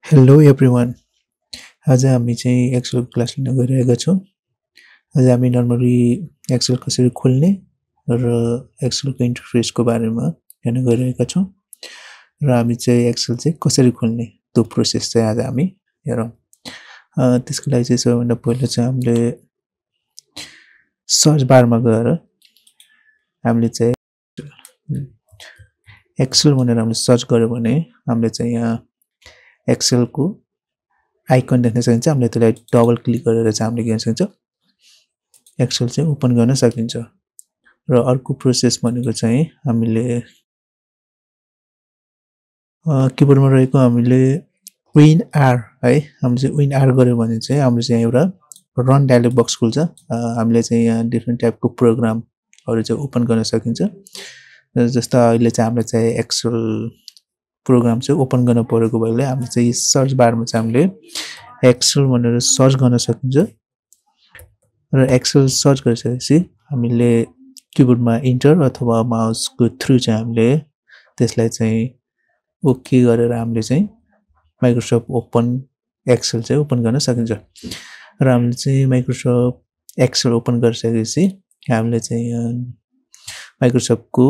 Hello everyone. आज हामी चाहिँ एक्सेल क्लास लिन गइरहेका छौँ। आज हामी नर्मली एक्सेल कसरी खोल्ने र एक्सेलको इन्टरफेसको बारेमा हेर्न गइरहेका छौँ र हामी चाहिँ एक्सेल चाहिँ कसरी खोल्ने त्यो प्रोसेस चाहिँ आज हामी हेरौँ। त्यसको लागि चाहिँ सबैभन्दा पहिला चाहिँ हामीले सर्च बारमा गएर हामीले चाहिँ एक्सेल भनेर हामीले सर्च गर्यो भने हामीले चाहिँ यहाँ एक्सेलको आइकन देख्न सकिन्छ। हामीले त्यसलाई डबल क्लिक गरेर चाहिँ हामीले के गर्न सकिन्छ, एक्सेल चाहिँ ओपन गर्न सकिन्छ। र अर्को प्रोसेस भनेको चाहिँ हामीले किबोर्डमा रहेको हामीले विन आर है, हामीले चाहिँ विन आर गर्यो भने चाहिँ हामीले चाहिँ एउटा रन डायलग बक्स खुल्छ। हामीले चाहिँ यहाँ डिफ्रेन्ट टाइपको प्रोग्रामहरू चाहिँ ओपन गर्न सकिन्छ। जस्तो अहिले चाहिँ हामीले चाहिँ एक्सेल प्रोग्राम चाहिँ ओपन गर्न परेको भएले हामीले चाहिँ सर्च बारमा चाहिँ हामीले एक्सेल भनेर सर्च गर्न सकिन्छ। र एक्सेल सर्च गरिसकेपछि हामीले किबोर्डमा इन्टर अथवा माउसको थ्रु चाहिँ हामीले त्यसलाई चाहिँ ओके गरेर हामीले चाहिँ माइक्रोसफ्ट ओपन एक्सेल चाहिँ ओपन गर्न सकिन्छ। र हामीले चाहिँ माइक्रोसफ्ट एक्सेल ओपन गरिसकेपछि हामीले चाहिँ माइक्रोसफ्टको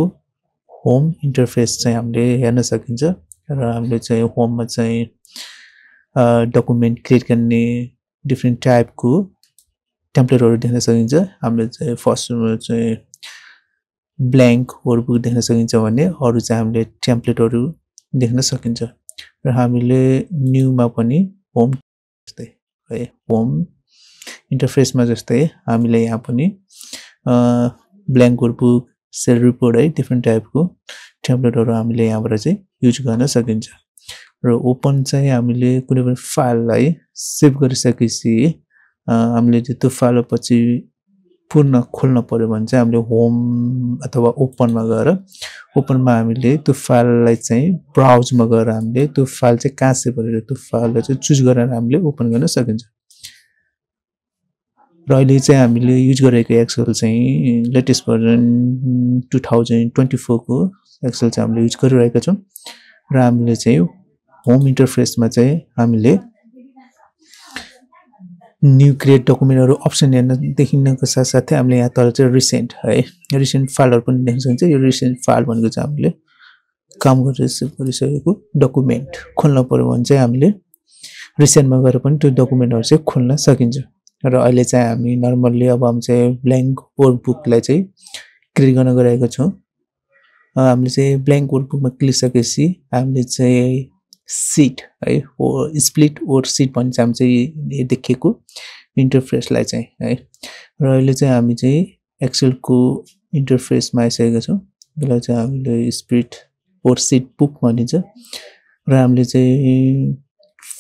होम इन्टरफेस चाहिँ हामीले हेर्न सकिन्छ। र हामीले चाहिँ होममा चाहिँ डकुमेन्ट क्रिएट गर्ने डिफ्रेन्ट टाइपको टेम्प्लेटहरू देख्न सकिन्छ। हामीले चाहिँ फर्स्टमा चाहिँ ब्ल्याङ्क वर्कबुक देख्न सकिन्छ भने अरू चाहिँ हामीले टेम्प्लेटहरू देख्न सकिन्छ। र हामीले न्यूमा पनि होम जस्तै है, होम इन्टरफेसमा जस्तै हामीले यहाँ पनि ब्ल्याङ्क वर्कबुक, सेल रिपोर्ट है, डिफ्रेन्ट टाइपको टेम्प्लेटहरू हामीले यहाँबाट चाहिँ युज गर्न सकिन्छ। र ओपन चाहिँ हामीले कुनै पनि फाइललाई सेभ गरिसकेपछि हामीले त्यो फाइल पछि पूर्ण खोल्न पर्यो भने चाहिँ हामीले होम अथवा ओपनमा गएर ओपनमा हामीले त्यो फाइललाई चाहिँ ब्राउजमा गएर हामीले त्यो फाइल चाहिँ कहाँ सेभ गरेर त्यो फाइललाई चाहिँ चुज गरेर हामीले ओपन गर्न सकिन्छ। र अहिले चाहिँ हामीले युज गरेको एक्सेल चाहिँ लेटेस्ट भर्जन 2024 को एक्सेल चाहिँ हामीले युज गरिरहेका छौँ। र हामीले चाहिँ होम इन्टरफेसमा चाहिँ हामीले न्यू क्रिएट डकुमेन्टहरू अप्सन हेर्न देखिनको साथसाथै हामीले यहाँ तल चाहिँ रिसेन्ट है, रिसेन्ट फाइलहरू पनि देख्न सकिन्छ। यो रिसेन्ट फाइल भनेको चाहिँ हामीले काम गरिसकेको डकुमेन्ट खोल्न पर्यो भने चाहिँ हामीले रिसेन्टमा गएर पनि त्यो डकुमेन्टहरू चाहिँ खोल्न सकिन्छ। र अहिले चाहिँ हामी नर्मल्ली अब हामी चाहिँ ब्ल्याङ्क वर्कबुकलाई चाहिँ क्रिएट गर्न गइरहेका छौँ। हामीले चाहिँ ब्ल्याङ्क वर्कबुकमा क्लिक सकेपछि हामीले चाहिँ सिट है, स्प्लिट ओर सिट भन्ने चाहिँ हामी चाहिँ देखेको इन्टरफेसलाई चाहिँ है। र अहिले चाहिँ हामी चाहिँ एक्सेलको इन्टरफेसमा आइसकेका छौँ। यसलाई चाहिँ हामीले स्प्लिट ओर सिट बुक भनिन्छ। र हामीले चाहिँ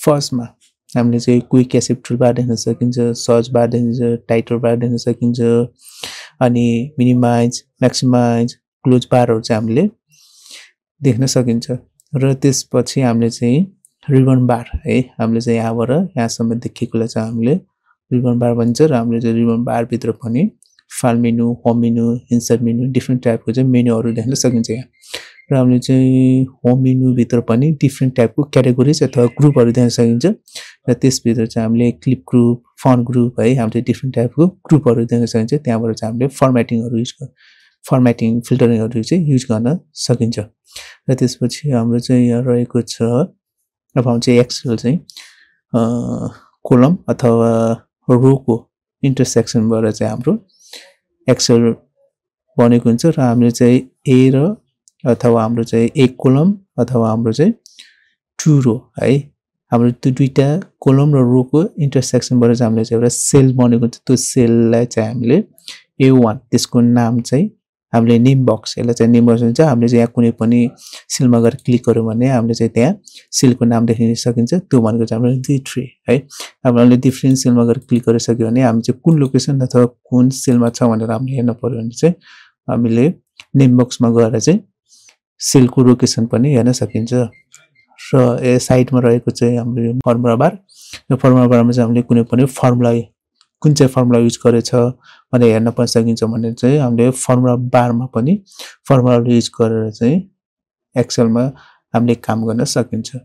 फर्स्टमा हामीले चाहिँ क्विक एसिभ टुल बार देख्न सकिन्छ, सर्च बार देखिन्छ, टाइटल बार देख्न सकिन्छ, अनि मिनिमाइज, म्याक्सिमाइज, क्लोज बारहरू चाहिँ हामीले देख्न सकिन्छ। र त्यसपछि हामीले चाहिँ रिबन बार है, हामीले चाहिँ यहाँबाट यहाँसम्म देखेकोलाई चाहिँ हामीले रिबन बार भन्छ। र हामीले चाहिँ रिबन बारभित्र पनि file menu, home menu, insert menu, different टाइपको चाहिँ मेनुहरू देख्न सकिन्छ यहाँ। र हामीले चाहिँ होम मेनुभित्र पनि डिफ्रेन्ट टाइपको क्याटेगोरिज अथवा ग्रुपहरू देख्न सकिन्छ। र त्यसभित्र चाहिँ हामीले क्लिप ग्रुप, फन्ट ग्रुप है, हामीले डिफ्रेन्ट टाइपको ग्रुपहरू देख्न सकिन्छ। त्यहाँबाट चाहिँ हामीले फर्मेटिङ फिल्टरिङहरू चाहिँ युज गर्न सकिन्छ। र त्यसपछि हाम्रो चाहिँ यहाँ रहेको छ, अब हामी चाहिँ एक्सेल चाहिँ कोलम अथवा रोको इन्टरसेक्सनबाट चाहिँ हाम्रो एक्सेल बनेको हुन्छ। र हामीले चाहिँ ए र अथवा हाम्रो चाहिँ एक कोलम अथवा हाम्रो चाहिँ टु रो है, हाम्रो त्यो दुईटा कोलम र रोको इन्टरसेक्सनबाट चाहिँ हामीले चाहिँ एउटा सेल बनेको हुन्छ। त्यो सेललाई चाहिँ हामीले A1, त्यसको नाम चाहिँ हामीले नेम बक्स, यसलाई चाहिँ नेम बक्स हुन्छ। हामीले चाहिँ यहाँ कुनै पनि सेलमा गएर क्लिक गऱ्यौँ भने हामीले चाहिँ त्यहाँ सेलको नाम देख्न सकिन्छ। त्यो भनेको चाहिँ हाम्रो D3 है। हामीले डिफ्रेन्ट सेलमा गएर क्लिक गरिसक्यो भने हामी चाहिँ कुन लोकेसन अथवा कुन सेलमा छ भनेर हामीले हेर्न पर्यो भने चाहिँ हामीले नेम बक्समा गएर चाहिँ सेलको लोकेसन पनि हेर्न सकिन्छ। र साइडमा रहेको चाहिँ हाम्रो फर्मुला बार, यो फर्मुला बारमा चाहिँ हामीले कुनै पनि फर्मुला, कुन चाहिँ फर्मुला युज गरेछ भनेर हेर्न पनि सकिन्छ भने चाहिँ हामीले फर्मुला बारमा पनि फर्मुलाहरू युज गरेर चाहिँ एक्सेलमा हामीले काम गर्न सकिन्छ।